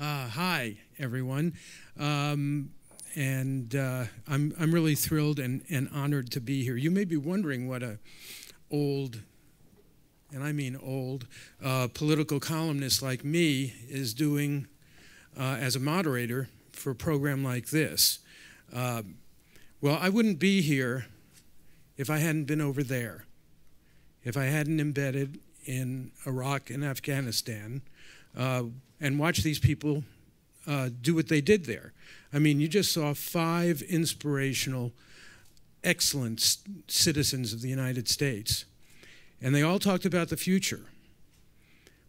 Hi, everyone. I'm really thrilled and honored to be here. You may be wondering what a old, and I mean old, political columnist like me is doing as a moderator for a program like this. Well, I wouldn't be here if I hadn't been over there, if I hadn't embedded in Iraq and Afghanistan and watched these people do what they did there. I mean, you just saw 5 inspirational, excellent citizens of the United States. And they all talked about the future.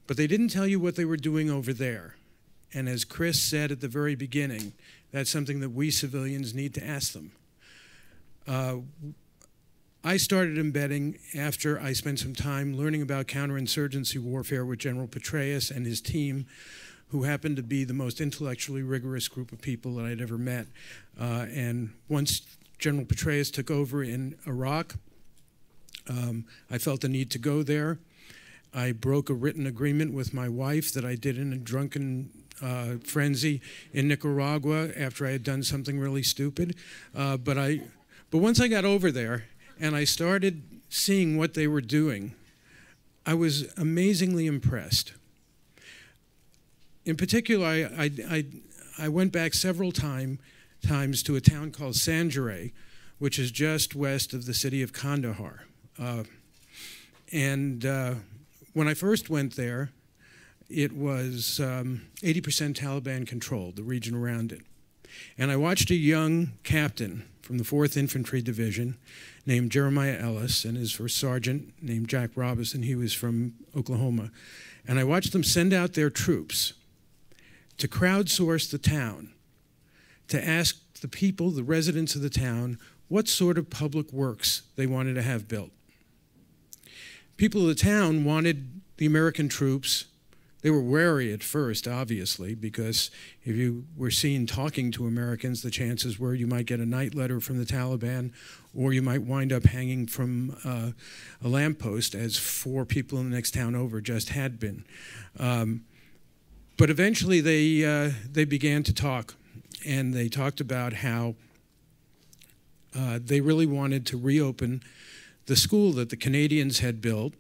But they didn't tell you what they were doing over there. And as Chris said at the very beginning, that's something that we civilians need to ask them. I started embedding after I spent some time learning about counterinsurgency warfare with General Petraeus and his team, who happened to be the most intellectually rigorous group of people that I'd ever met. And once General Petraeus took over in Iraq, I felt the need to go there. I broke a written agreement with my wife that I did in a drunken frenzy in Nicaragua after I had done something really stupid. But once I got over there and I started seeing what they were doing, I was amazingly impressed. In particular, I went back several times to a town called Sharie, which is just west of the city of Kandahar. When I first went there, it was 80% Taliban controlled, the region around it. And I watched a young captain from the 4th Infantry Division named Jeremiah Ellis and his first sergeant named Jack Robinson. He was from Oklahoma. And I watched them send out their troops to crowdsource the town, to ask the people, the residents of the town, what sort of public works they wanted to have built. People of the town wanted the American troops. They were wary at first, obviously, because if you were seen talking to Americans, the chances were you might get a night letter from the Taliban, or you might wind up hanging from a lamppost, as 4 people in the next town over just had been. But eventually they began to talk, and they talked about how they really wanted to reopen the school that the Canadians had built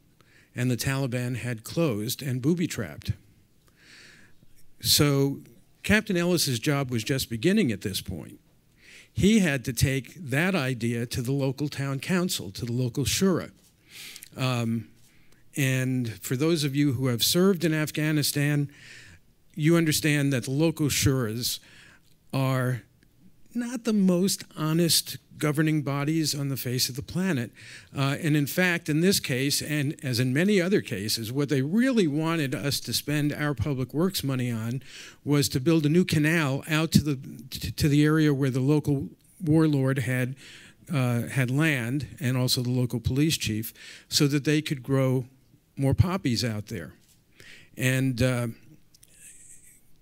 and the Taliban had closed and booby-trapped. So Captain Ellis's job was just beginning at this point. He had to take that idea to the local town council, to the local shura. And for those of you who have served in Afghanistan, you understand that the local shuras are not the most honest governing bodies on the face of the planet. And in fact, in this case, and as in many other cases, what they really wanted us to spend our public works money on was to build a new canal out to the area where the local warlord had land, and also the local police chief, so that they could grow more poppies out there. And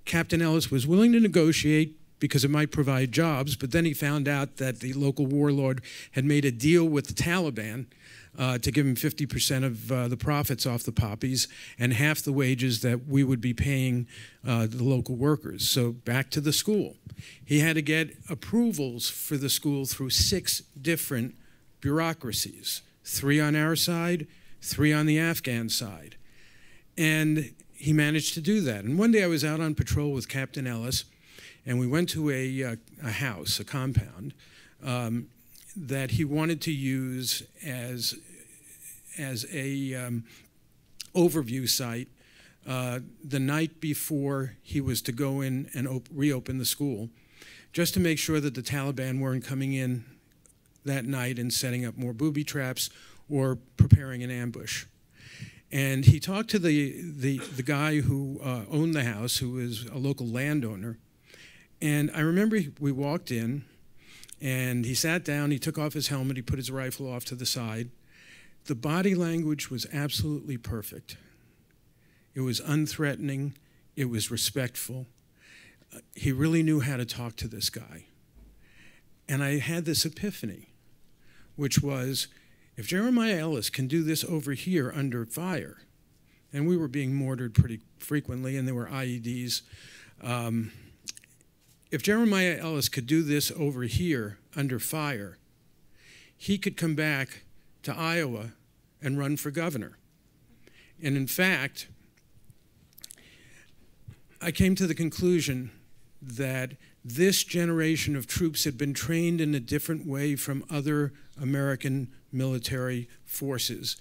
Captain Ellis was willing to negotiate because it might provide jobs, but then he found out that the local warlord had made a deal with the Taliban to give him 50% of the profits off the poppies and half the wages that we would be paying the local workers. So back to the school. He had to get approvals for the school through 6 different bureaucracies, 3 on our side, 3 on the Afghan side. And he managed to do that. And one day I was out on patrol with Captain Ellis, and we went to a house, a compound, that he wanted to use as a overview site the night before he was to go in and reopen the school, just to make sure that the Taliban weren't coming in that night and setting up more booby traps or preparing an ambush. And he talked to the guy who owned the house, who was a local landowner. And I remember we walked in, and he sat down, he took off his helmet, he put his rifle off to the side. The body language was absolutely perfect. It was unthreatening, it was respectful. He really knew how to talk to this guy. And I had this epiphany, which was, if Jeremiah Ellis can do this over here under fire, and we were being mortared pretty frequently, and there were IEDs If Jeremiah Ellis could do this over here under fire, he could come back to Iowa and run for governor. And in fact, I came to the conclusion that this generation of troops had been trained in a different way from other American military forces.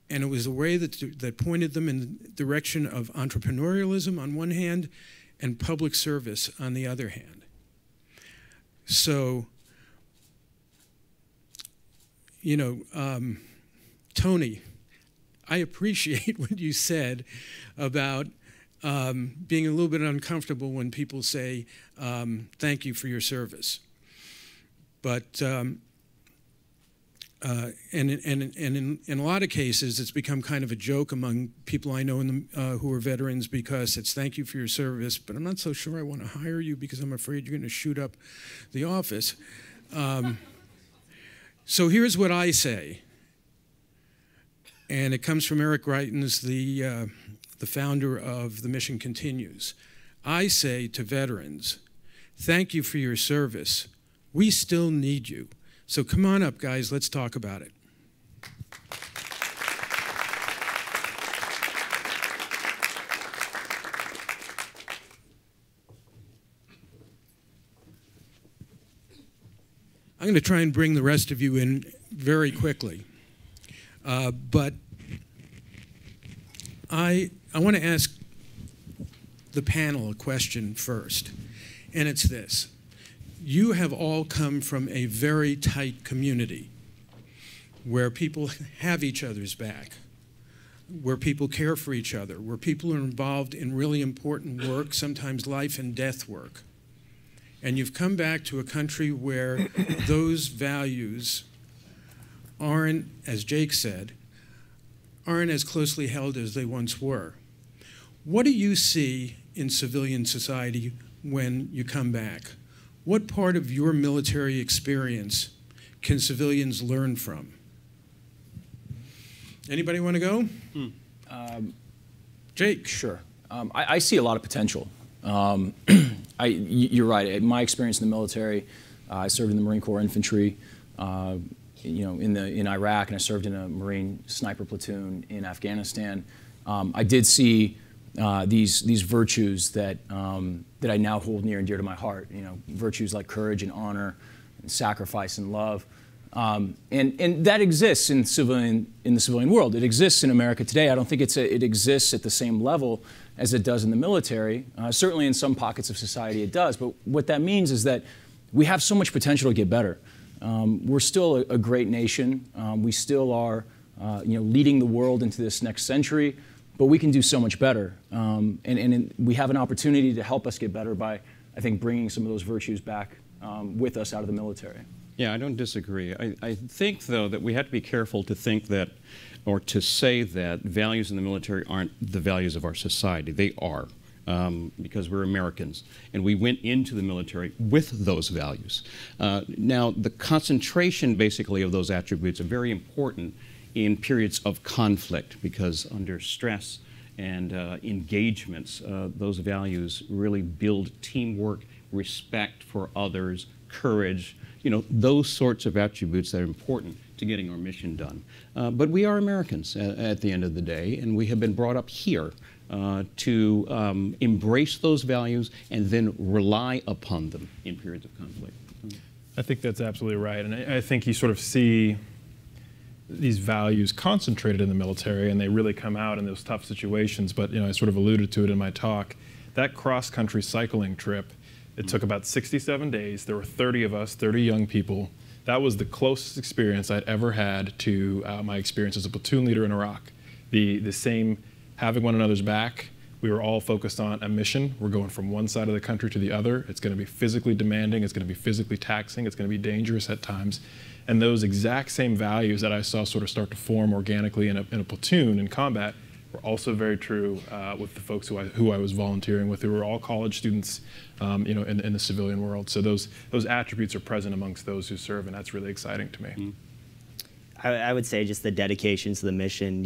And it was a way that pointed them in the direction of entrepreneurialism on one hand and public service on the other hand. So, you know, Tony, I appreciate what you said about being a little bit uncomfortable when people say, thank you for your service. But and in a lot of cases, it's become kind of a joke among people I know who are veterans, because it's thank you for your service, but I'm not so sure I want to hire you because I'm afraid you're going to shoot up the office. So here's what I say, and it comes from Eric Greitens, the founder of The Mission Continues. I say to veterans, thank you for your service. We still need you. So come on up, guys, let's talk about it. I'm going to try and bring the rest of you in very quickly. But I want to ask the panel a question first, and it's this. You have all come from a very tight community where people have each other's back, where people care for each other, where people are involved in really important work, sometimes life and death work. And you've come back to a country where those values aren't, as Jake said, aren't as closely held as they once were. What do you see in civilian society when you come back? What part of your military experience can civilians learn from? Anybody want to go? Jake. Sure. I see a lot of potential. You're right. My experience in the military, I served in the Marine Corps infantry, in Iraq, and I served in a Marine sniper platoon in Afghanistan. I did see these virtues that I now hold near and dear to my heart. You know, virtues like courage and honor, and sacrifice and love, and that exists in the civilian world. It exists in America today. I don't think it exists at the same level as it does in the military. Certainly in some pockets of society it does. But what that means is that we have so much potential to get better. We're still a great nation. We still are, leading the world into this next century. But we can do so much better, and we have an opportunity to help us get better by, I think, bringing some of those virtues back with us out of the military. Yeah, I don't disagree. I think, though, that we have to be careful to think that, or to say that values in the military aren't the values of our society. They are, because we're Americans, and we went into the military with those values. Now, the concentration, basically, of those attributes are very important in periods of conflict, because under stress and engagements, those values really build teamwork, respect for others, courage, those sorts of attributes that are important to getting our mission done. But we are Americans at the end of the day, and we have been brought up here to embrace those values and then rely upon them in periods of conflict. I think that's absolutely right, and I think you sort of see these values concentrated in the military, and they really come out in those tough situations. But I sort of alluded to it in my talk. That cross-country cycling trip, it took about 67 days. There were 30 of us, 30 young people. That was the closest experience I'd ever had to my experience as a platoon leader in Iraq. The same, having one another's back. We were all focused on a mission. We're going from one side of the country to the other. It's going to be physically demanding. It's going to be physically taxing. It's going to be dangerous at times. And those exact same values that I saw sort of start to form organically in a platoon in combat were also very true with the folks who I was volunteering with, who were all college students, in the civilian world. So those attributes are present amongst those who serve, and that's really exciting to me. Mm-hmm. I would say just the dedication to the mission.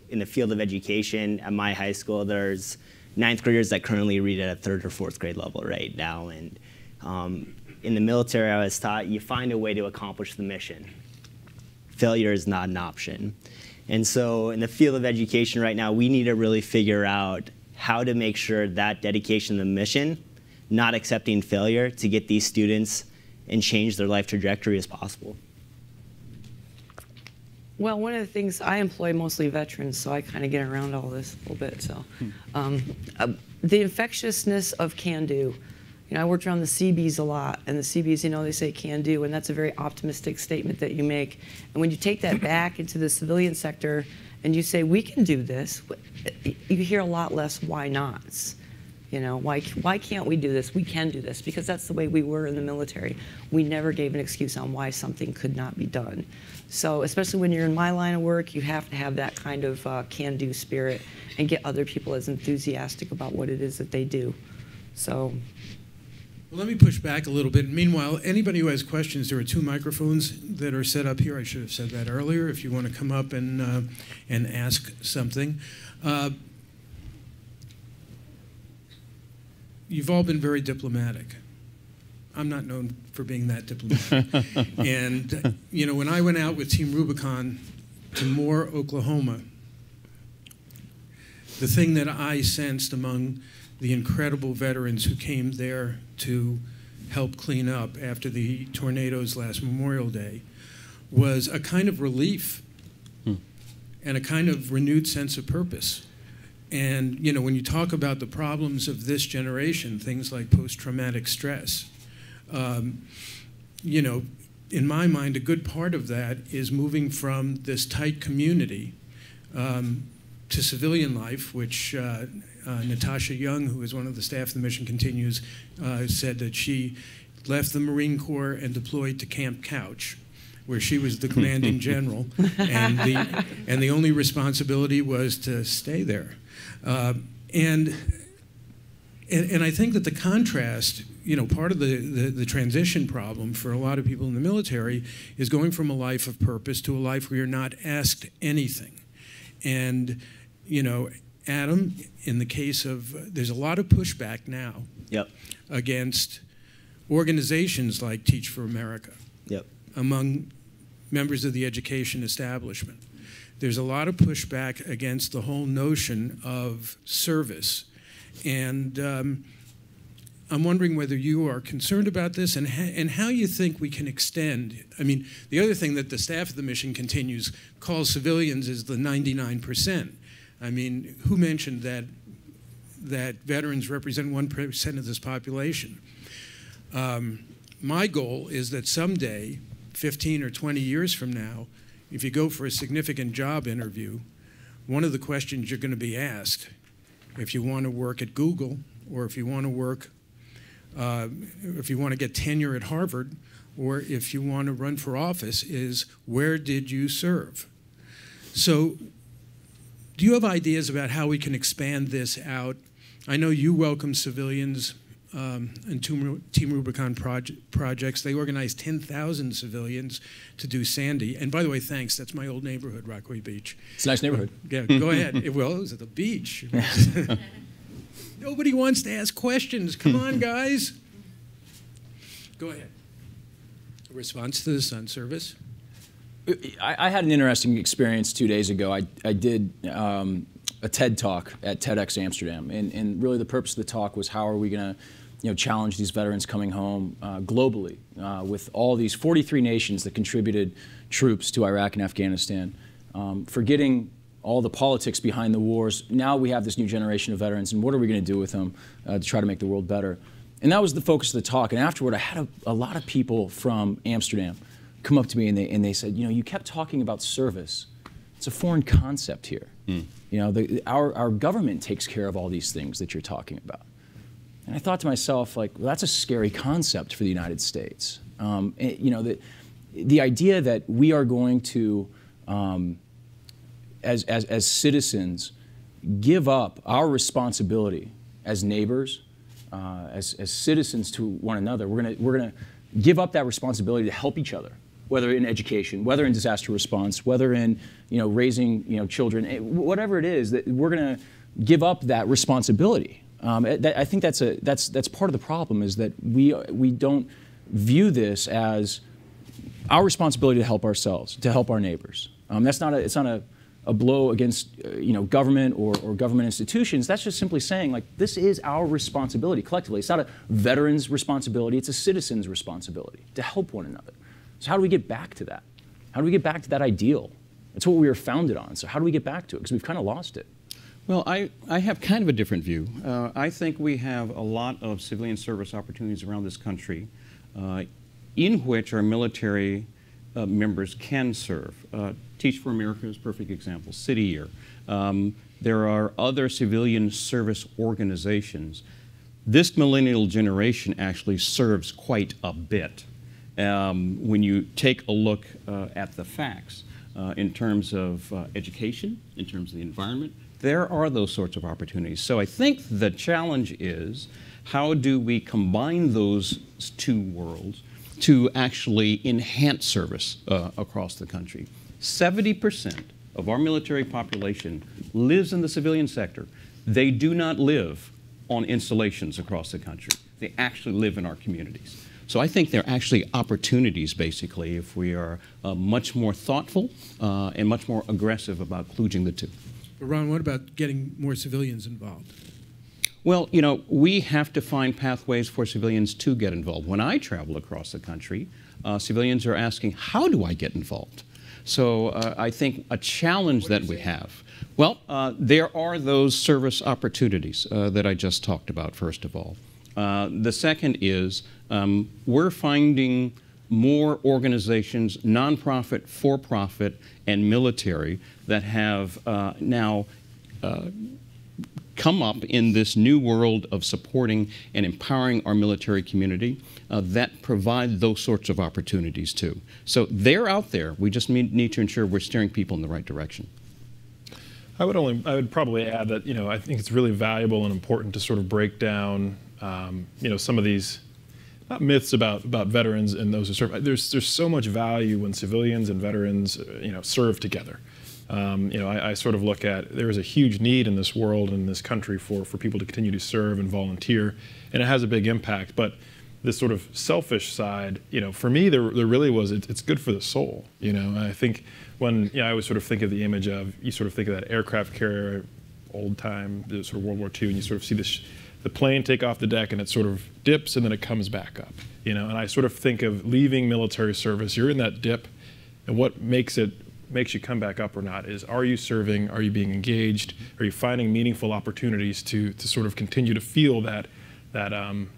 In the field of education at my high school, there's ninth graders that currently read at a 3rd or 4th grade level right now. And in the military, I was taught you find a way to accomplish the mission. Failure is not an option. And so in the field of education right now, we need to really figure out how to make sure that dedication to the mission, not accepting failure, to get these students and change their life trajectory as possible. Well, one of the things, I employ mostly veterans, so I kind of get around all this a little bit. So, the infectiousness of can-do. You know, I worked around the Seabees a lot, and the Seabees, you know, they say can-do, and that's a very optimistic statement that you make. And when you take that back into the civilian sector and you say, we can do this, you hear a lot less why nots. You know, why can't we do this? We can do this, because that's the way we were in the military. We never gave an excuse on why something could not be done. So especially when you're in my line of work, you have to have that kind of can-do spirit and get other people as enthusiastic about what it is that they do. So. Well, let me push back a little bit. Meanwhile, anybody who has questions, there are 2 microphones that are set up here. I should have said that earlier. If you want to come up and ask something. You've all been very diplomatic. I'm not known for being that diplomatic. And, you know, when I went out with Team Rubicon to Moore, Oklahoma, the thing that I sensed among the incredible veterans who came there to help clean up after the tornadoes last Memorial Day was a kind of relief and a kind of renewed sense of purpose. And, you know, when you talk about the problems of this generation, things like post-traumatic stress, you know, in my mind, a good part of that is moving from this tight community to civilian life, which Natasha Young, who is one of the staff of the Mission Continues, said that she left the Marine Corps and deployed to Camp Couch, where she was the commanding general, and the only responsibility was to stay there. And I think that the contrast, you know, part of the transition problem for a lot of people in the military is going from a life of purpose to a life where you're not asked anything. And, you know, Adam, in the case of, there's a lot of pushback now against organizations like Teach for America among members of the education establishment. There's a lot of pushback against the whole notion of service. And I'm wondering whether you are concerned about this and how you think we can extend. I mean, the other thing that the staff of the Mission Continues calls civilians is the 99%. I mean, who mentioned that veterans represent 1% of this population? My goal is that someday, 15 or 20 years from now, if you go for a significant job interview, one of the questions you're going to be asked, if you want to work at Google, or if you want to work, if you want to get tenure at Harvard, or if you want to run for office, is where did you serve? So do you have ideas about how we can expand this out? I know you welcome civilians in Team Rubicon projects. They organized 10,000 civilians to do Sandy. And by the way, thanks. That's my old neighborhood, Rockaway Beach. It's a nice neighborhood. Yeah, go ahead. It was at the beach. Nobody wants to ask questions. Come on, guys. Go ahead. A response to the Sun Service? I had an interesting experience 2 days ago. I did a TED Talk at TEDx Amsterdam, and really the purpose of the talk was how are we going to challenge these veterans coming home globally with all these 43 nations that contributed troops to Iraq and Afghanistan. Forgetting all the politics behind the wars, now we have this new generation of veterans, and what are we going to do with them to try to make the world better? And that was the focus of the talk. And afterward, I had a lot of people from Amsterdam come up to me and they said, you know, you kept talking about service. It's a foreign concept here. You know, our government takes care of all these things that you're talking about. And I thought to myself, like, well, that's a scary concept for the United States. You know, the idea that we are going to, as citizens, give up our responsibility as neighbors, as citizens to one another. We're gonna give up that responsibility to help each other whether in education, whether in disaster response, whether in raising children, whatever it is, that we're going to give up that responsibility. I think that's part of the problem, is that we don't view this as our responsibility to help ourselves, to help our neighbors. It's not a blow against government or government institutions. That's just simply saying, like, this is our responsibility collectively. It's not a veteran's responsibility, it's a citizen's responsibility to help one another. So how do we get back to that? How do we get back to that ideal? That's what we were founded on. So how do we get back to it? Because we've kind of lost it. Well, I have kind of a different view. I think we have a lot of civilian service opportunities around this country in which our military members can serve. Teach for America is a perfect example, City Year. There are other civilian service organizations. This millennial generation actually serves quite a bit. When you take a look at the facts in terms of education, in terms of the environment, there are those sorts of opportunities. So I think the challenge is, how do we combine those two worlds to actually enhance service across the country? 70% of our military population lives in the civilian sector. They do not live on installations across the country. They actually live in our communities. So I think there are actually opportunities, basically, if we are much more thoughtful and much more aggressive about kludging the two. But Ron, what about getting more civilians involved? Well, we have to find pathways for civilians to get involved. When I travel across the country, civilians are asking, how do I get involved? So I think a challenge that we have, well, there are those service opportunities that I just talked about, first of all. The second is we're finding more organizations, nonprofit, for-profit, and military, that have now come up in this new world of supporting and empowering our military community that provide those sorts of opportunities too. So they're out there. We just need to ensure we're steering people in the right direction. I would probably add that I think it's really valuable and important to sort of break down some of these not myths about veterans and those who serve. There's so much value when civilians and veterans serve together. I sort of look at, there is a huge need in this world, in this country, for people to continue to serve and volunteer, and it has a big impact. But this sort of selfish side, for me, there really was, it's good for the soul. I think when, I always sort of think of the image of, you sort of think of that aircraft carrier, old time, sort of World War II, and you sort of see the plane take off the deck and it sort of dips and then it comes back up. And I sort of think of leaving military service, you're in that dip, and what makes you come back up or not is, are you serving, are you being engaged, are you finding meaningful opportunities to sort of continue to feel that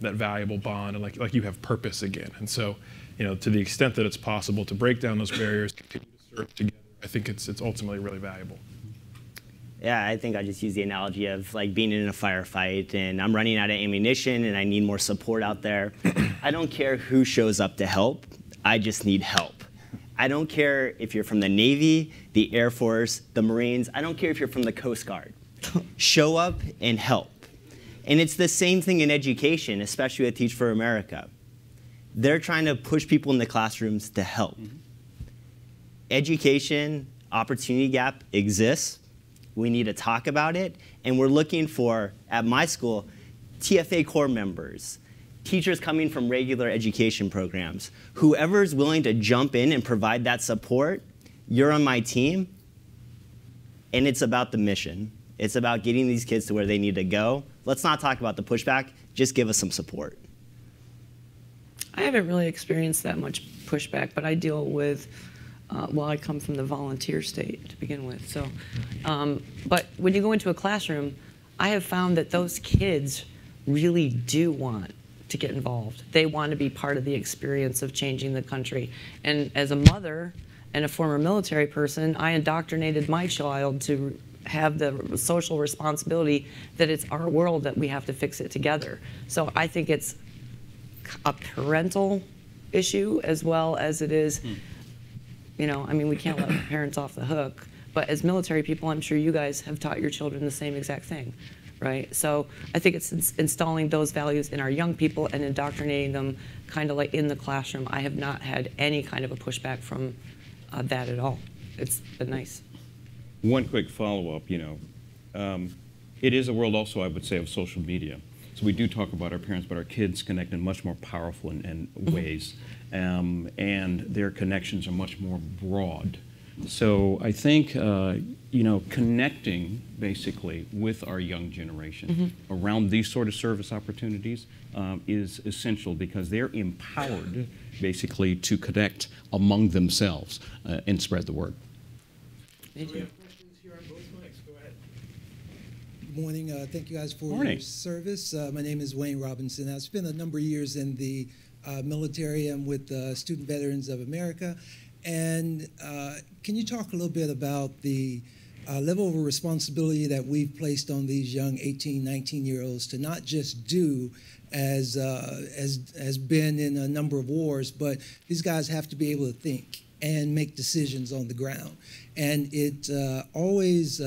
valuable bond, and like you have purpose again. And so, to the extent that it's possible to break down those barriers, continue to serve together, I think it's ultimately really valuable. Yeah, I think I just use the analogy of like being in a firefight and I'm running out of ammunition and I need more support out there. I don't care who shows up to help, I just need help. I don't care if you're from the Navy, the Air Force, the Marines, I don't care if you're from the Coast Guard. Show up and help. And it's the same thing in education, especially at Teach for America. They're trying to push people in the classrooms to help. Education opportunity gap exists. We need to talk about it. And we're looking for, at my school, TFA Corps members, teachers coming from regular education programs. Whoever's willing to jump in and provide that support, you're on my team. And it's about the mission. It's about getting these kids to where they need to go. Let's not talk about the pushback. Just give us some support. I haven't really experienced that much pushback, but I deal with, well, I come from the volunteer state to begin with. So, but when you go into a classroom, I have found that those kids really do want to get involved. They want to be part of the experience of changing the country. And as a mother and a former military person, I indoctrinated my child to have the social responsibility that it's our world, that we have to fix it together. So I think it's a parental issue as well as it is, I mean, we can't let parents off the hook, but as military people, I'm sure you guys have taught your children the same exact thing. right? So I think it's installing those values in our young people and indoctrinating them kind of like in the classroom. I have not had any kind of a pushback from that at all. It's been nice. One quick follow-up, it is a world also, I would say, of social media. So we do talk about our parents, but our kids connect in much more powerful ways, and their connections are much more broad. So I think, connecting basically with our young generation around these sort of service opportunities is essential, because they're empowered basically to connect among themselves and spread the word. They do. Good morning. Thank you guys for Morning. your service. My name is Wayne Robinson. I've spent a number of years in the military. I'm with Student Veterans of America. And can you talk a little bit about the level of responsibility that we've placed on these young 18, 19-year-olds to not just do as has been in a number of wars, but these guys have to be able to think and make decisions on the ground. And it always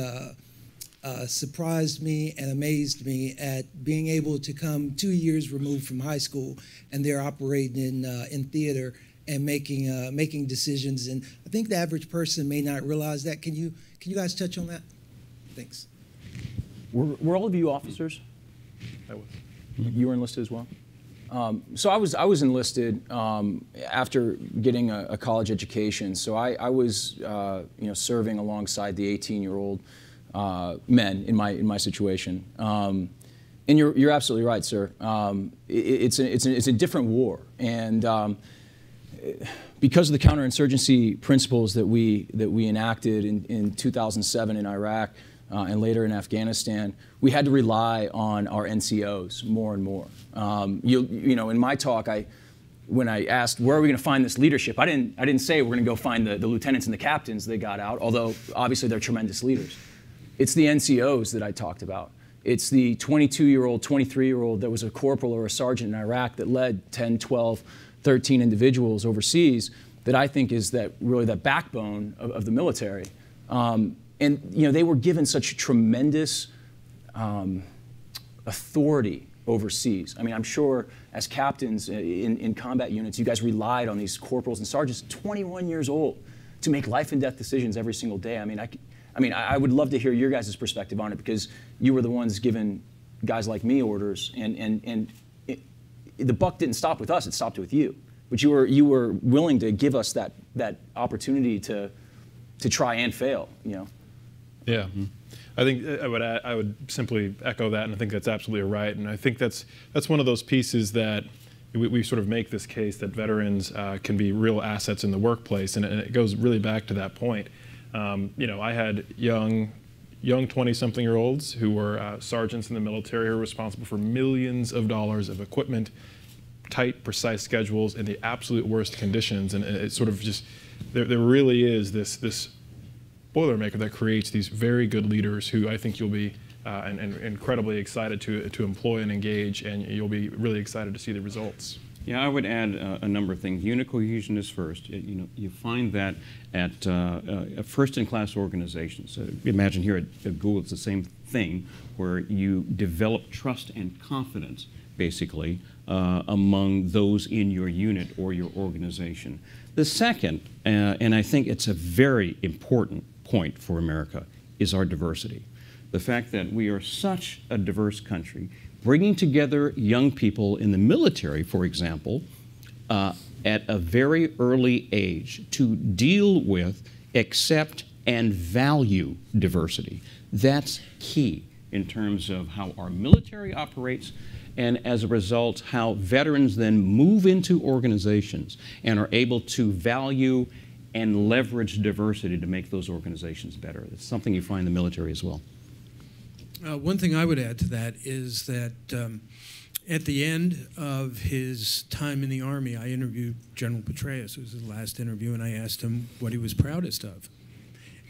surprised me and amazed me at being able to come 2 years removed from high school, and they're operating in theater and making decisions. And I think the average person may not realize that. Can you guys touch on that? Thanks. Were all of you officers? I was. You were enlisted as well? So I was enlisted after getting a college education. So I was serving alongside the 18-year-old men in my situation. And you're absolutely right, sir. It's a different war, and because of the counterinsurgency principles that we enacted in 2007 in Iraq and later in Afghanistan, we had to rely on our NCOs more and more. In my talk, when I asked where are we going to find this leadership, I didn't say we're going to go find the lieutenants and the captains that got out, although obviously they're tremendous leaders. It's the NCOs that I talked about. It's the 22-year-old, 23-year-old that was a corporal or a sergeant in Iraq that led 10, 12, 13 individuals overseas that I think is really that backbone of the military. And they were given such tremendous authority overseas. I mean, I'm sure as captains in combat units, you guys relied on these corporals and sergeants, 21 years old, to make life and death decisions every single day. I would love to hear your guys' perspective on it, because you were the ones giving guys like me orders, and the buck didn't stop with us; it stopped with you. But you were willing to give us that opportunity to try and fail. Yeah. I think I would simply echo that, and I think that's absolutely right. And I think that's one of those pieces that we sort of make this case that veterans can be real assets in the workplace, and it goes really back to that point. I had young 20-something-year-olds who were sergeants in the military who were responsible for millions of dollars of equipment, tight, precise schedules, in the absolute worst conditions. And it's sort of just, there really is this Boilermaker that creates these very good leaders who I think you'll be and incredibly excited to employ and engage, and you'll be really excited to see the results. Yeah, I would add a number of things. Unit cohesion is first. You find that at first-in-class organizations. Imagine here at Google, it's the same thing, where you develop trust and confidence, basically, among those in your unit or your organization. The second, and I think it's a very important point for America, is our diversity. The fact that we are such a diverse country, bringing together young people in the military, for example, at a very early age to deal with, accept, and value diversity. That's key in terms of how our military operates, and as a result, how veterans then move into organizations and are able to value and leverage diversity to make those organizations better. It's something you find in the military as well. One thing I would add to that is that at the end of his time in the Army, I interviewed General Petraeus. It was his last interview, and I asked him what he was proudest of.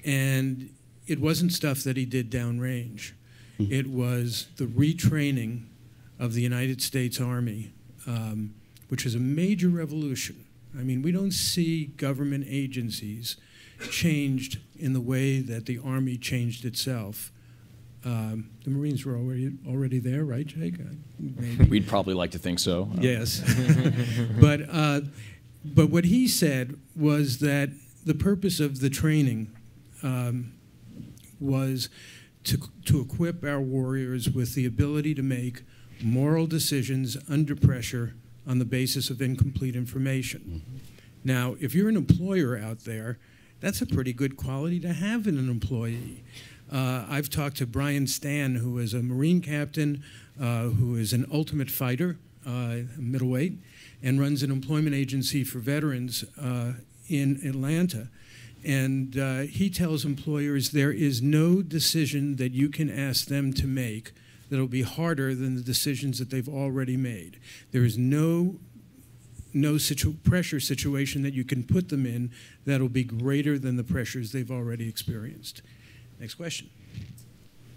And it wasn't stuff that he did downrange. It was the retraining of the United States Army, which was a major revolution. I mean, we don't see government agencies changed in the way that the Army changed itself The Marines were already there, right, Jake? Maybe. We'd probably like to think so. Yes. But what he said was that the purpose of the training was to equip our warriors with the ability to make moral decisions under pressure on the basis of incomplete information. Mm-hmm. Now, if you're an employer out there, that's a pretty good quality to have in an employee. I've talked to Brian Stan, who is a Marine captain, who is an ultimate fighter, middleweight, and runs an employment agency for veterans in Atlanta. And he tells employers there is no decision that you can ask them to make that will be harder than the decisions that they've already made. There is no pressure situation that you can put them in that will be greater than the pressures they've already experienced. Next question.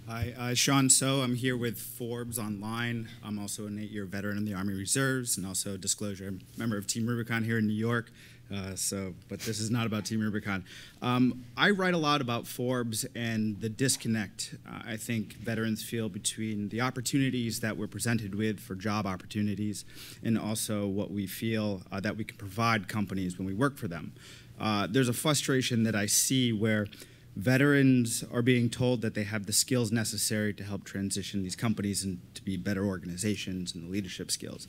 Hi, Sean So. I'm here with Forbes Online. I'm also an 8-year veteran in the Army Reserves, and also, disclosure, I'm a member of Team Rubicon here in New York. But this is not about Team Rubicon. I write a lot about Forbes and the disconnect I think veterans feel between the opportunities that we're presented with for job opportunities and also what we feel that we can provide companies when we work for them. There's a frustration that I see where veterans are being told that they have the skills necessary to help transition these companies and to be better organizations and the leadership skills.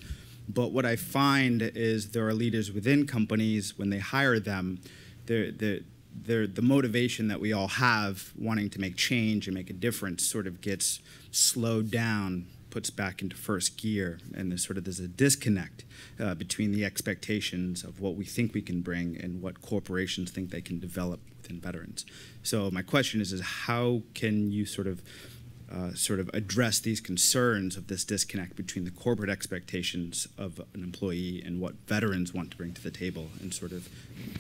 But what I find is there are leaders within companies, when they hire them, the motivation that we all have wanting to make change and make a difference sort of gets slowed down, puts back into first gear, and there's a disconnect between the expectations of what we think we can bring and what corporations think they can develop within veterans. So my question is how can you sort of address these concerns of this disconnect between the corporate expectations of an employee and what veterans want to bring to the table and sort of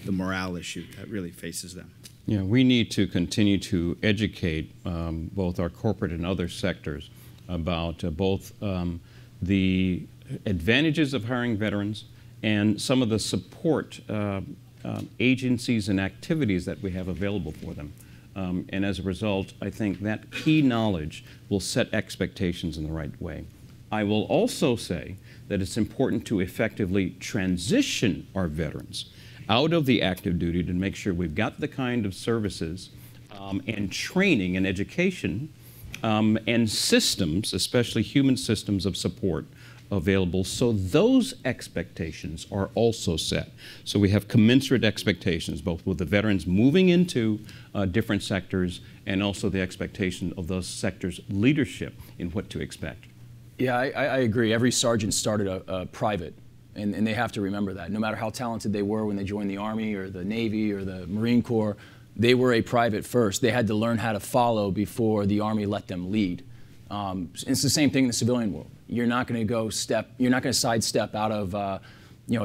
the morale issue that really faces them? Yeah, we need to continue to educate both our corporate and other sectors about both the advantages of hiring veterans and some of the support agencies and activities that we have available for them. And as a result, I think that key knowledge will set expectations in the right way. I will also say that it's important to effectively transition our veterans out of the active duty to make sure we've got the kind of services and training and education and systems, especially human systems of support, available, so those expectations are also set. So we have commensurate expectations, both with the veterans moving into different sectors and also the expectation of those sectors' leadership in what to expect. Yeah, I agree. Every sergeant started a private, and they have to remember that. No matter how talented they were when they joined the Army or the Navy or the Marine Corps, they were a private first. They had to learn how to follow before the Army let them lead. It's the same thing in the civilian world. You're not going to sidestep out of a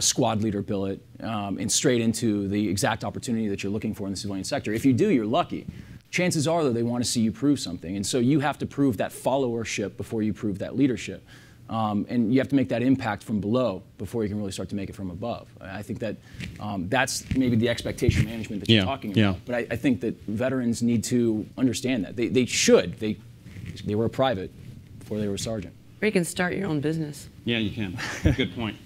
squad leader billet and straight into the exact opportunity that you're looking for in the civilian sector. If you do, you're lucky. Chances are, though, they want to see you prove something. And so you have to prove that followership before you prove that leadership. And you have to make that impact from below before you can really start to make it from above. I think that that's maybe the expectation management that you're talking about. Yeah. But I think that veterans need to understand that. They should. They were a private before they were a sergeant. Or you can start your own business. Yeah, you can. Good point.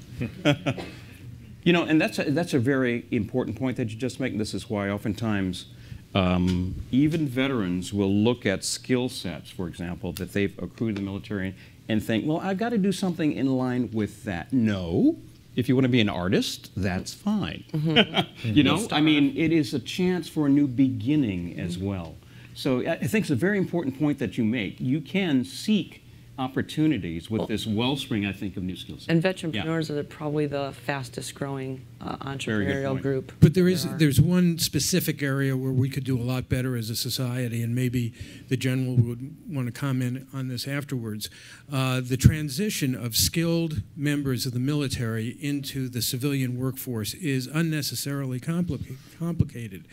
And that's a very important point that you just make. This is why oftentimes even veterans will look at skill sets, for example, that they've accrued in the military and think, well, I've got to do something in line with that. No. If you want to be an artist, that's fine. Mm-hmm. I mean, it is a chance for a new beginning as well. So I think it's a very important point that you make. You can seek opportunities with this wellspring, I think, of new skills. And veteranpreneurs are probably the fastest growing entrepreneurial group. But there's one specific area where we could do a lot better as a society, and maybe the general would want to comment on this afterwards. The transition of skilled members of the military into the civilian workforce is unnecessarily complicated.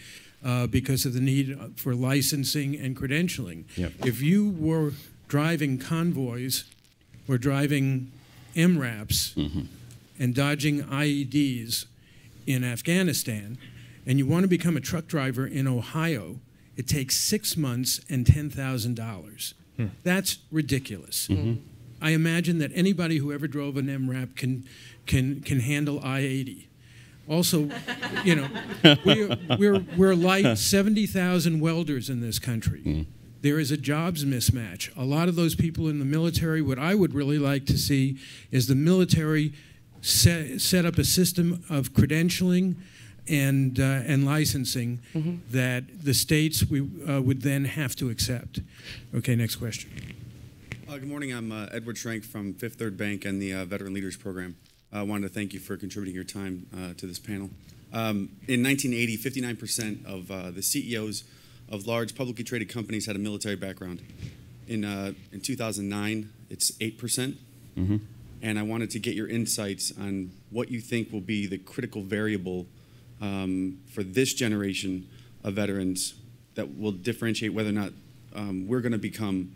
Because of the need for licensing and credentialing. Yep. If you were driving convoys or driving MRAPs and dodging IEDs in Afghanistan, and you want to become a truck driver in Ohio, it takes 6 months and $10,000. That's ridiculous. I imagine that anybody who ever drove an MRAP can handle I-80. Also, you know, we're like 70,000 welders in this country. There is a jobs mismatch. A lot of those people in the military, what I would really like to see is the military set up a system of credentialing and licensing that the states would then have to accept. Okay, next question. Good morning. I'm Edward Schrank from Fifth Third Bank and the Veteran Leaders Program. I wanted to thank you for contributing your time to this panel. In 1980, 59% of the CEOs of large publicly traded companies had a military background. In 2009, it's 8%. And I wanted to get your insights on what you think will be the critical variable for this generation of veterans that will differentiate whether or not we're going to become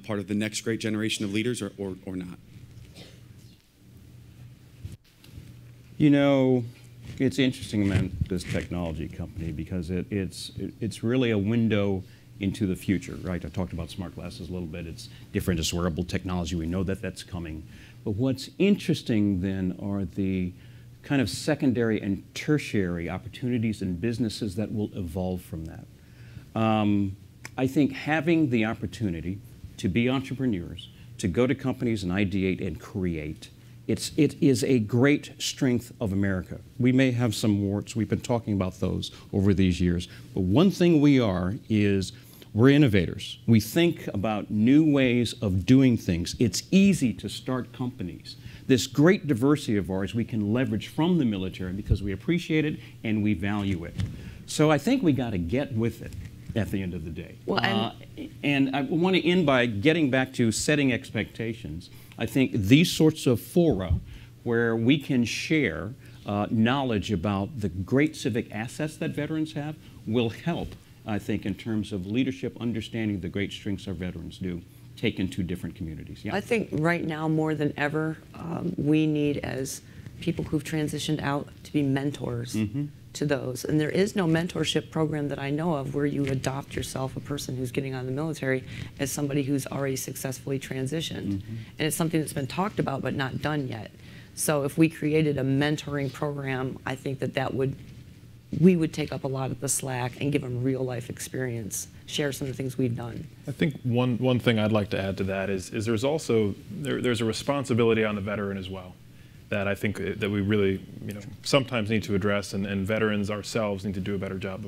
part of the next great generation of leaders or not. You know, it's interesting about this technology company because it's really a window into the future, right? I talked about smart glasses a little bit. It's different, it's wearable technology. We know that that's coming. But what's interesting then are the kind of secondary and tertiary opportunities and businesses that will evolve from that. I think having the opportunity to be entrepreneurs, to go to companies and ideate and create, it is a great strength of America. We may have some warts. We've been talking about those over these years. But one thing we are is we're innovators. We think about new ways of doing things. It's easy to start companies. This great diversity of ours we can leverage from the military because we appreciate it and we value it. So I think we got to get with it at the end of the day. Well, and I want to end by getting back to setting expectations. I think these sorts of fora where we can share knowledge about the great civic assets that veterans have will help, I think, in terms of leadership, understanding the great strengths our veterans do, taken to different communities. Yeah. I think right now more than ever, we need, as people who've transitioned out, to be mentors to those. And there is no mentorship program that I know of where you adopt yourself, a person who's getting out of the military, as somebody who's already successfully transitioned. And it's something that's been talked about but not done yet. So if we created a mentoring program, I think we would take up a lot of the slack and give them real life experience, share some of the things we've done. I think one thing I'd like to add to that is there's also there's a responsibility on the veteran as well that I think that we really sometimes need to address, and veterans ourselves need to do a better job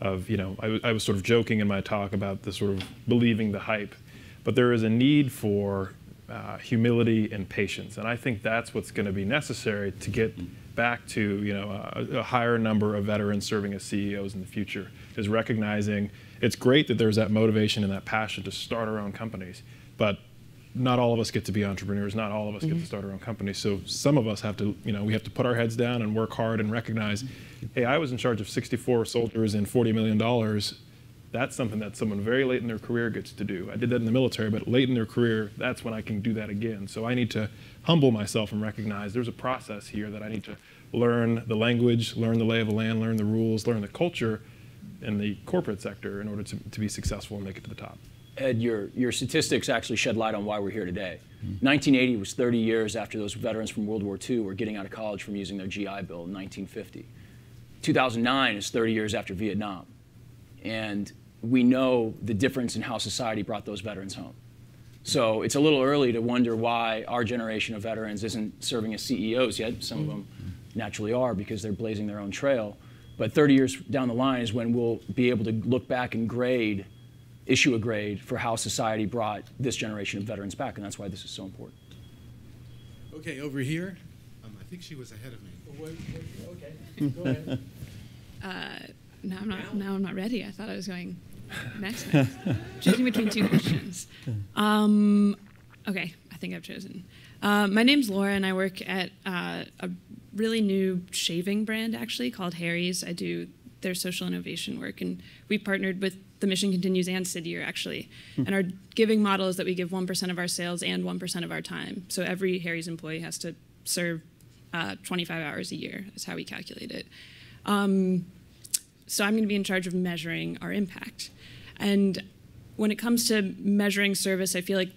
of I was sort of joking in my talk about the sort of believing the hype, but there is a need for humility and patience, and I think that's what's going to be necessary to get back to a higher number of veterans serving as CEOs in the future, is recognizing it's great that there's that motivation and that passion to start our own companies, but not all of us get to be entrepreneurs, not all of us get to start our own companies. So some of us have to, we have to put our heads down and work hard and recognize, hey, I was in charge of 64 soldiers and $40 million. That's something that someone very late in their career gets to do. I did that in the military, but late in their career, that's when I can do that again. So I need to humble myself and recognize there's a process here that I need to learn the language, learn the lay of the land, learn the rules, learn the culture in the corporate sector in order to be successful and make it to the top. Ed, your statistics actually shed light on why we're here today. 1980 was 30 years after those veterans from World War II were getting out of college from using their GI Bill in 1950. 2009 is 30 years after Vietnam. And we know the difference in how society brought those veterans home. So it's a little early to wonder why our generation of veterans isn't serving as CEOs yet. Some of them naturally are because they're blazing their own trail. But 30 years down the line is when we'll be able to look back and issue a grade for how society brought this generation of veterans back, and that's why this is so important. Okay, over here. I think she was ahead of me. Okay, go ahead. Now I'm not ready. I thought I was going next. Choosing between two questions. Okay, I think I've chosen. My name's Laura, and I work at a really new shaving brand, actually, called Harry's. I do their social innovation work, and we partnered with The Mission Continues and Citier, actually. And our giving model is that we give 1% of our sales and 1% of our time. So every Harry's employee has to serve 25 hours a year, is how we calculate it. So I'm going to be in charge of measuring our impact. And when it comes to measuring service, I feel like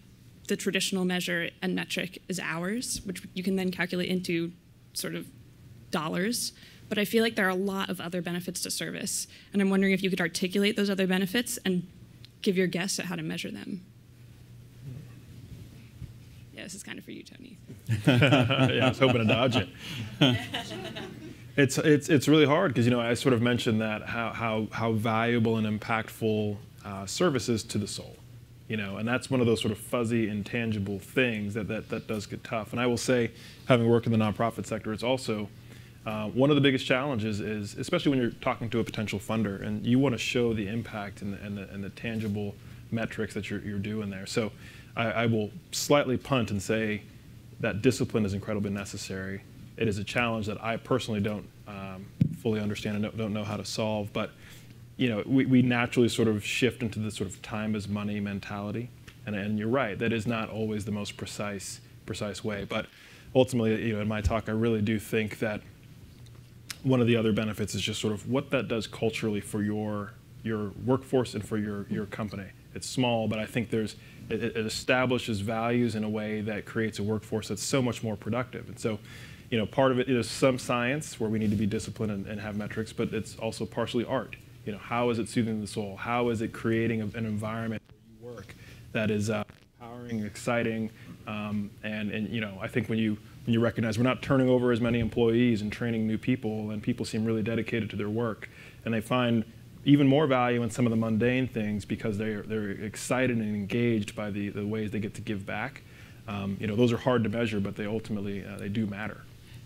the traditional measure and metric is hours, which you can then calculate into sort of dollars. But I feel like there are a lot of other benefits to service. And I'm wondering if you could articulate those other benefits and give your guess at how to measure them. Yeah, this is kind of for you, Tony. Yeah, I was hoping to dodge it. It's really hard because, I sort of mentioned that how valuable and impactful service is to the soul. And that's one of those sort of fuzzy, intangible things that does get tough. And I will say, having worked in the nonprofit sector, it's also one of the biggest challenges is, especially when you're talking to a potential funder, and you want to show the impact and the tangible metrics that you're doing there. So I will slightly punt and say that discipline is incredibly necessary. It is a challenge that I personally don't fully understand and don't know how to solve. But we naturally sort of shift into this sort of time is money mentality. And you're right, that is not always the most precise way. But ultimately, in my talk, I really do think that one of the other benefits is just sort of what that does culturally for your workforce and for your company. It's small, but I think it establishes values in a way that creates a workforce that's so much more productive. And so, part of it is some science where we need to be disciplined and have metrics, but it's also partially art. How is it soothing the soul? How is it creating an environment where you work that is empowering, exciting, and I think when you recognize we're not turning over as many employees and training new people, and people seem really dedicated to their work, and they find even more value in some of the mundane things because they're excited and engaged by the ways they get to give back. Those are hard to measure, but they ultimately they do matter.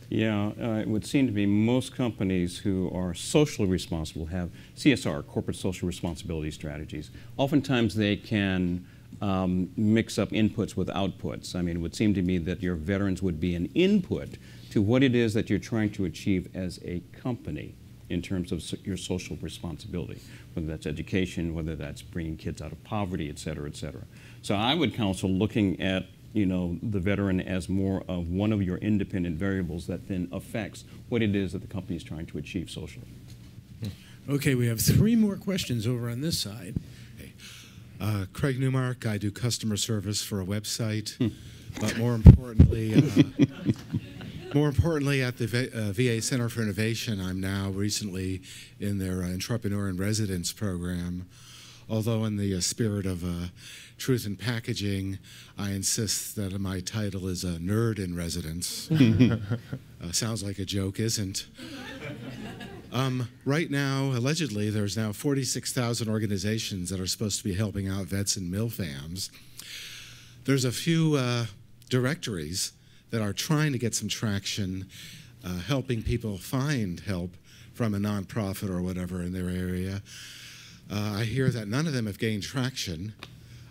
Yeah, it would seem to be most companies who are socially responsible have CSR, corporate social responsibility strategies. Oftentimes they can mix up inputs with outputs. I mean, it would seem to me that your veterans would be an input to what it is that you're trying to achieve as a company in terms of your social responsibility, whether that's education, whether that's bringing kids out of poverty, et cetera, et cetera. So I would counsel looking at the veteran as more of one of your independent variables that then affects what it is that the company is trying to achieve socially. Okay, we have 3 more questions over on this side. Craig Newmark, I do customer service for a website, but more importantly, at the VA Center for Innovation, I'm now recently in their Entrepreneur in Residence program. Although in the spirit of truth in packaging, I insist that my title is a nerd in residence. Sounds like a joke, isn't? Right now, allegedly, there's now 46,000 organizations that are supposed to be helping out vets and MILFAMs. There's a few directories that are trying to get some traction, helping people find help from a nonprofit or whatever in their area. I hear that none of them have gained traction.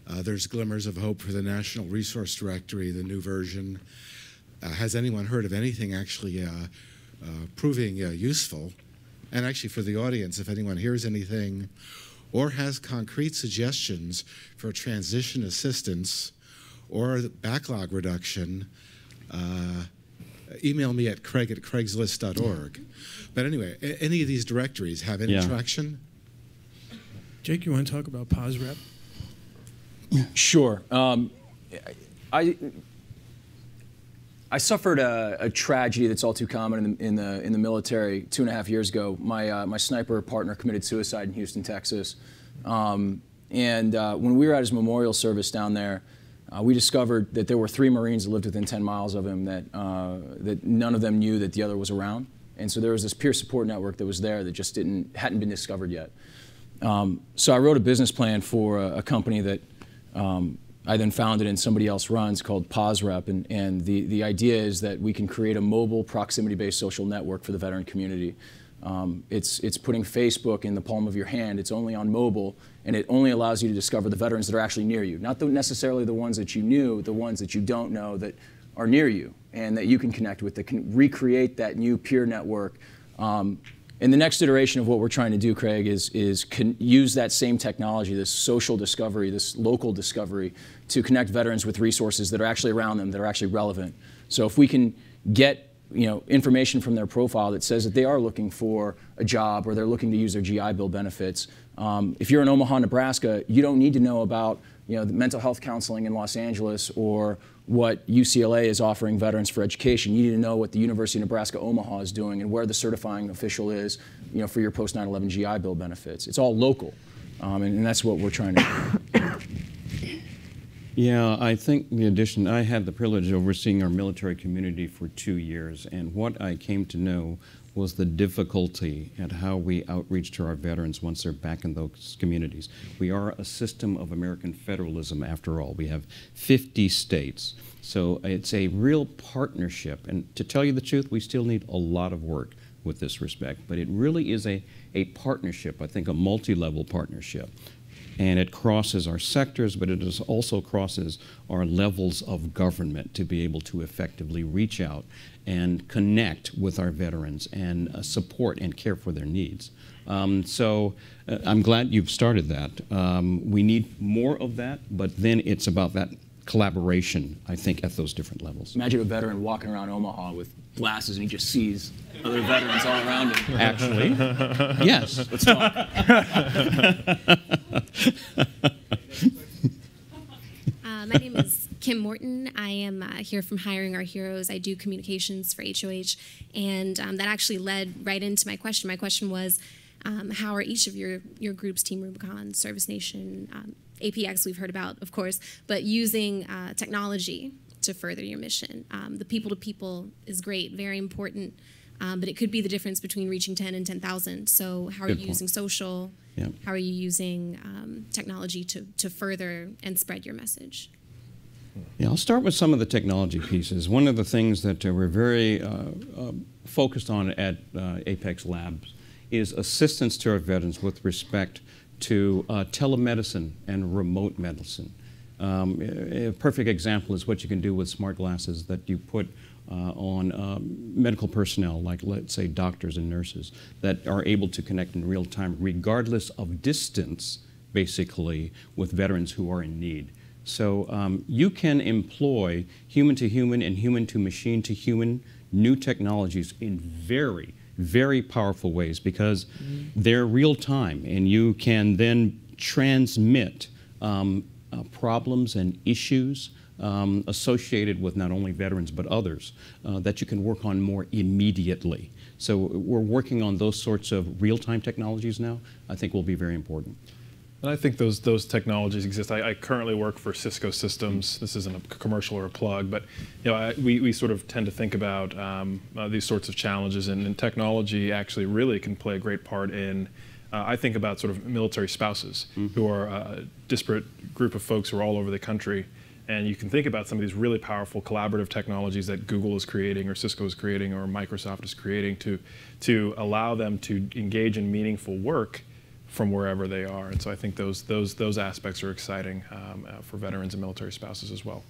There's glimmers of hope for the National Resource Directory, the new version. Has anyone heard of anything actually proving useful? And actually for the audience, if anyone hears anything or has concrete suggestions for transition assistance or backlog reduction, email me at craig@craigslist.org. But anyway, any of these directories have any traction? Jake, you want to talk about POSREP? Sure. I suffered a tragedy that's all too common in the military 2.5 years ago. My sniper partner committed suicide in Houston, Texas, and when we were at his memorial service down there, we discovered that there were 3 Marines that lived within 10 miles of him that none of them knew that the other was around, and so there was this peer support network that was there that just hadn't been discovered yet. So I wrote a business plan for a company that I then founded and somebody else runs called POSREP, and the idea is that we can create a mobile proximity-based social network for the veteran community. It's putting Facebook in the palm of your hand. It's only on mobile, and it only allows you to discover the veterans that are actually near you, not necessarily the ones that you knew, the ones that you don't know that are near you and that you can connect with, that can recreate that new peer network. And the next iteration of what we're trying to do, Craig, is use that same technology, this social discovery, this local discovery, to connect veterans with resources that are actually around them, that are actually relevant. So if we can get information from their profile that says that they are looking for a job or they're looking to use their GI Bill benefits, If you're in Omaha, Nebraska, you don't need to know about the mental health counseling in Los Angeles or what UCLA is offering veterans for education. You need to know what the University of Nebraska Omaha is doing and where the certifying official is for your post 9/11 GI Bill benefits. It's all local, and that's what we're trying to do. Yeah, I think in addition, I had the privilege of overseeing our military community for 2 years, and what I came to know was the difficulty at how we outreach to our veterans once they're back in those communities. We are a system of American federalism after all. We have 50 states. So it's a real partnership. And to tell you the truth, we still need a lot of work with this respect. But it really is a partnership, I think a multi-level partnership. And it crosses our sectors, but it also crosses our levels of government to be able to effectively reach out and connect with our veterans and support and care for their needs. So I'm glad you've started that. We need more of that, but then it's about that collaboration, I think, at those different levels. Imagine a veteran walking around Omaha with glasses and he just sees other veterans all around him. Actually, yes. Let's talk. My name is Kim Morton. I am here from Hiring Our Heroes. I do communications for HOH, and that actually led right into my question. My question was, how are each of your groups, Team Rubicon, Service Nation, APX we've heard about, of course, but using technology to further your mission? The people-to-people is great, very important, but it could be the difference between reaching 10 and 10,000. So how are you using social? Yeah. How are you using technology to further and spread your message? Yeah, I'll start with some of the technology pieces. One of the things that we're very focused on at Apex Labs is assistance to our veterans with respect to telemedicine and remote medicine. A perfect example is what you can do with smart glasses that you put on medical personnel, like let's say doctors and nurses, that are able to connect in real time regardless of distance, basically, with veterans who are in need. So you can employ human to human and human to machine to human new technologies in very, very powerful ways because they're real time, and you can then transmit problems and issues associated with not only veterans but others that you can work on more immediately. So we're working on those sorts of real-time technologies now. I think will be very important. And I think those technologies exist. I currently work for Cisco Systems. This isn't a commercial or a plug, but we sort of tend to think about these sorts of challenges, and technology actually really can play a great part in. I think about sort of military spouses who are a disparate group of folks who are all over the country. And you can think about some of these really powerful collaborative technologies that Google is creating or Cisco is creating or Microsoft is creating to allow them to engage in meaningful work from wherever they are. And so I think those aspects are exciting for veterans and military spouses as well.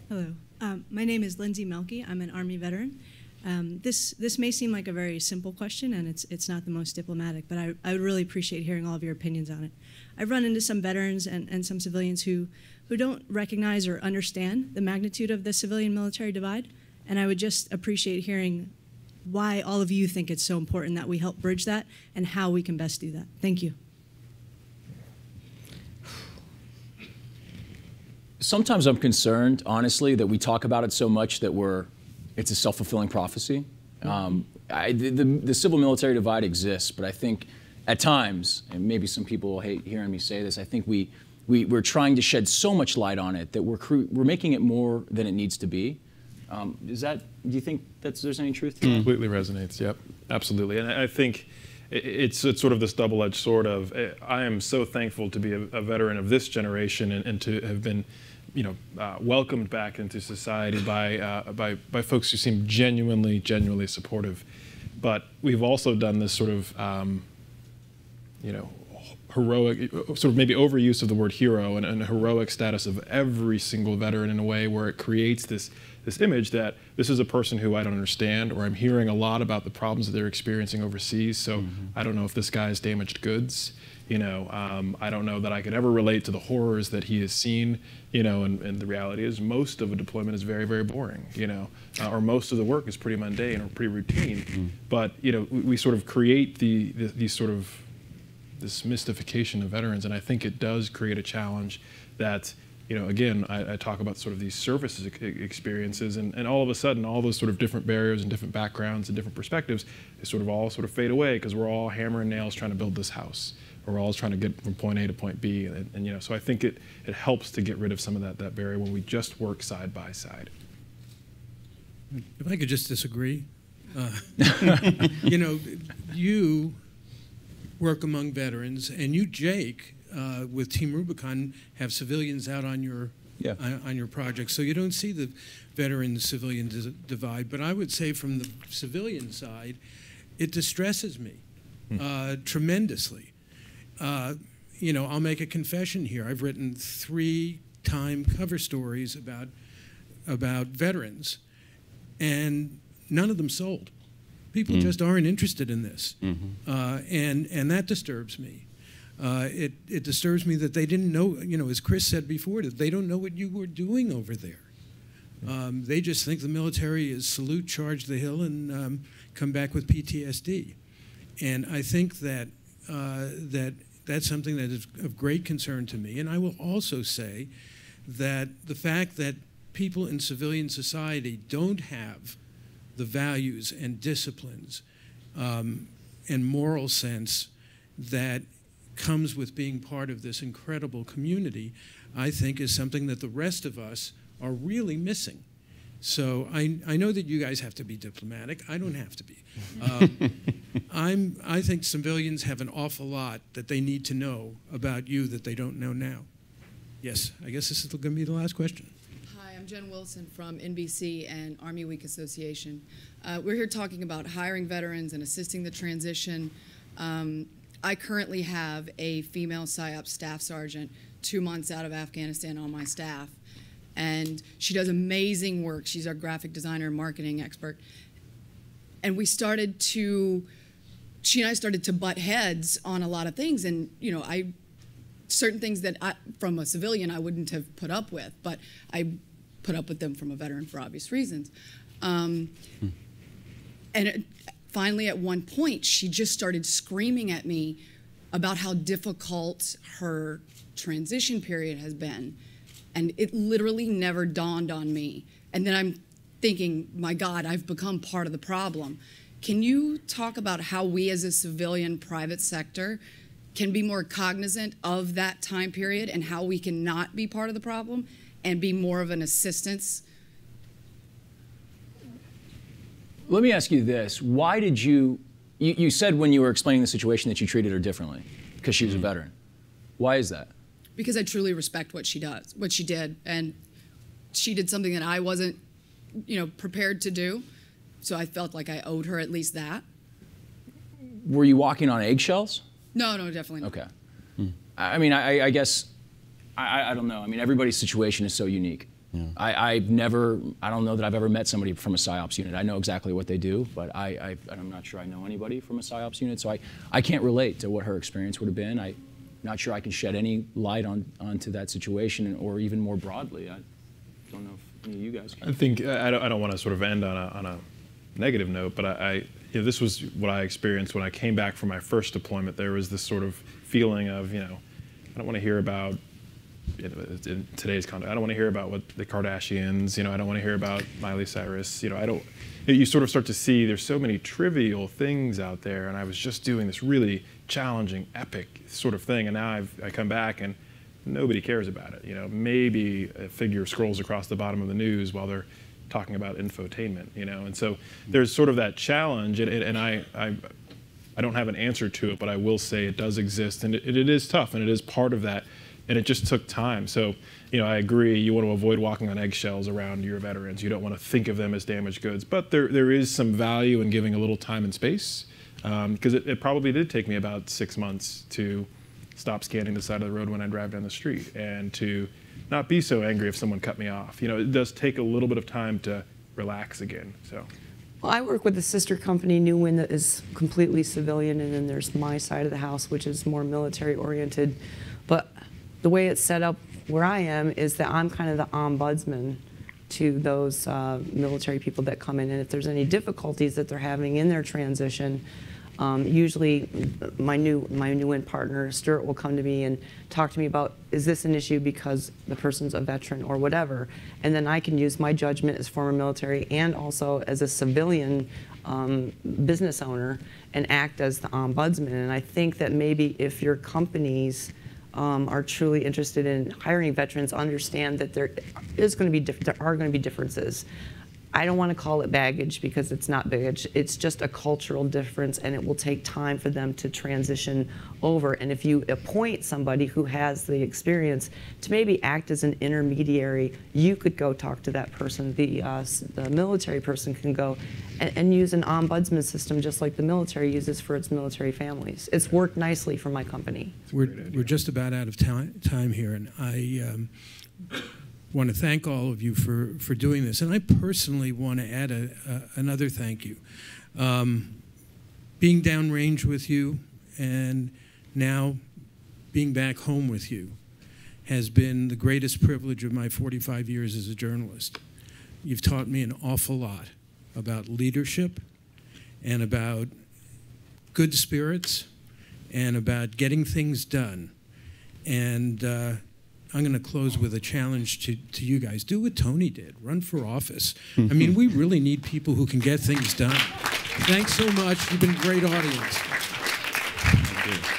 Hello. My name is Lindsay Melky. I'm an Army veteran. This may seem like a very simple question, and it's not the most diplomatic, but I would really appreciate hearing all of your opinions on it. I've run into some veterans and some civilians who don't recognize or understand the magnitude of the civilian-military divide, and I would just appreciate hearing why all of you think it's so important that we help bridge that and how we can best do that. Thank you. Sometimes I'm concerned, honestly, that we talk about it so much that it's a self-fulfilling prophecy. The civil-military divide exists, but I think at times, and maybe some people will hate hearing me say this, I think we're trying to shed so much light on it that we're making it more than it needs to be. Do you think there's any truth to that? Completely resonates, yep, absolutely. And I think it's sort of this double-edged sword of, I am so thankful to be a veteran of this generation and to have been welcomed back into society by folks who seem genuinely supportive. But we've also done this sort of, heroic, sort of maybe overuse of the word hero and a heroic status of every single veteran in a way where it creates this image that this is a person who I don't understand, or I'm hearing a lot about the problems that they're experiencing overseas, so I don't know if this guy is damaged goods. I don't know that I could ever relate to the horrors that he has seen, and the reality is most of a deployment is very, very boring, or most of the work is pretty mundane or pretty routine. But, we sort of create this mystification of veterans, and I think it does create a challenge that, again, I talk about sort of these services experiences, and all of a sudden, all those sort of different barriers and different backgrounds and different perspectives, they sort of all sort of fade away because we're all hammer and nails trying to build this house. We're all trying to get from point A to point B, and so I think it helps to get rid of some of that barrier when we just work side by side. If I could just disagree, you work among veterans, and you, Jake, with Team Rubicon, have civilians out on your project, so you don't see the veteran-civilian divide. But I would say from the civilian side, it distresses me tremendously. I'll make a confession here. I've written 3 Time cover stories about veterans, and none of them sold. People just aren't interested in this, and that disturbs me. It disturbs me that they didn't know, as Chris said before, that they don't know what you were doing over there. They just think the military is salute, charge the hill, and come back with PTSD. And I think that that's something that is of great concern to me. And I will also say that the fact that people in civilian society don't have the values and disciplines and moral sense that comes with being part of this incredible community, I think is something that the rest of us are really missing. So I know that you guys have to be diplomatic. I don't have to be. I think civilians have an awful lot that they need to know about you that they don't know now. Yes, I guess this is going to be the last question. Hi, I'm Jen Wilson from NBC and Army Week Association. We're here talking about hiring veterans and assisting the transition. I currently have a female PSYOP staff sergeant 2 months out of Afghanistan on my staff. And she does amazing work. She's our graphic designer and marketing expert. And she and I started to butt heads on a lot of things. And, certain things that from a civilian I wouldn't have put up with, but I put up with them from a veteran for obvious reasons. Finally, at one point, she just started screaming at me about how difficult her transition period has been. And it literally never dawned on me. And then I'm thinking, my God, I've become part of the problem. Can you talk about how we as a civilian private sector can be more cognizant of that time period and how we can not be part of the problem and be more of an assistance? Let me ask you this. Why did you said when you were explaining the situation that you treated her differently because she was a veteran. Why is that? Because I truly respect what she did, and she did something that I wasn't, prepared to do. So I felt like I owed her at least that. Were you walking on eggshells? No, definitely not. Okay. I mean, I guess, I don't know. I mean, everybody's situation is so unique. Yeah. I don't know that I've ever met somebody from a PSYOPs unit. I know exactly what they do, but I'm not sure I know anybody from a PSYOPs unit, so I can't relate to what her experience would have been. I'm not sure I can shed any light onto that situation, or even more broadly. I don't know if any of you guys can. I think, I don't want to sort of end on a negative note, but this was what I experienced when I came back from my first deployment. There was this sort of feeling of, I don't want to hear about, in today's context, I don't want to hear about what the Kardashians, I don't want to hear about Miley Cyrus, you sort of start to see there's so many trivial things out there, and I was just doing this really challenging, epic sort of thing, and now I come back and nobody cares about it. Maybe a figure scrolls across the bottom of the news while they're talking about infotainment, and so there's sort of that challenge, and I don't have an answer to it, but I will say it does exist, and it is tough, and it is part of that, and it just took time. So, I agree, you want to avoid walking on eggshells around your veterans. You don't want to think of them as damaged goods, but there is some value in giving a little time and space, because it probably did take me about 6 months to stop scanning the side of the road when I drive down the street, and to not be so angry if someone cut me off. It does take a little bit of time to relax again. So, Well, I work with a sister company, New Wind, that is completely civilian, and then there's my side of the house, which is more military-oriented. But the way it's set up where I am is that I'm kind of the ombudsman to those military people that come in, and if there's any difficulties that they're having in their transition, usually my new Wind partner, Stuart, will come to me and talk to me about, is this an issue because the person's a veteran or whatever, and then I can use my judgment as former military and also as a civilian business owner and act as the ombudsman. And I think that maybe if your companies are truly interested in hiring veterans, understand that there are going to be differences. I don't want to call it baggage because it's not baggage. It's just a cultural difference, and it will take time for them to transition over. And if you appoint somebody who has the experience to maybe act as an intermediary, you could go talk to that person. The military person can go and use an ombudsman system just like the military uses for its military families. It's worked nicely for my company. We're just about out of time here, and I want to thank all of you for doing this. And I personally want to add another thank you. Being downrange with you and now being back home with you has been the greatest privilege of my 45 years as a journalist. You've taught me an awful lot about leadership and about good spirits and about getting things done. And I'm going to close with a challenge to you guys. Do what Tony did. Run for office. I mean, we really need people who can get things done. Thanks so much. You've been a great audience. Thank you.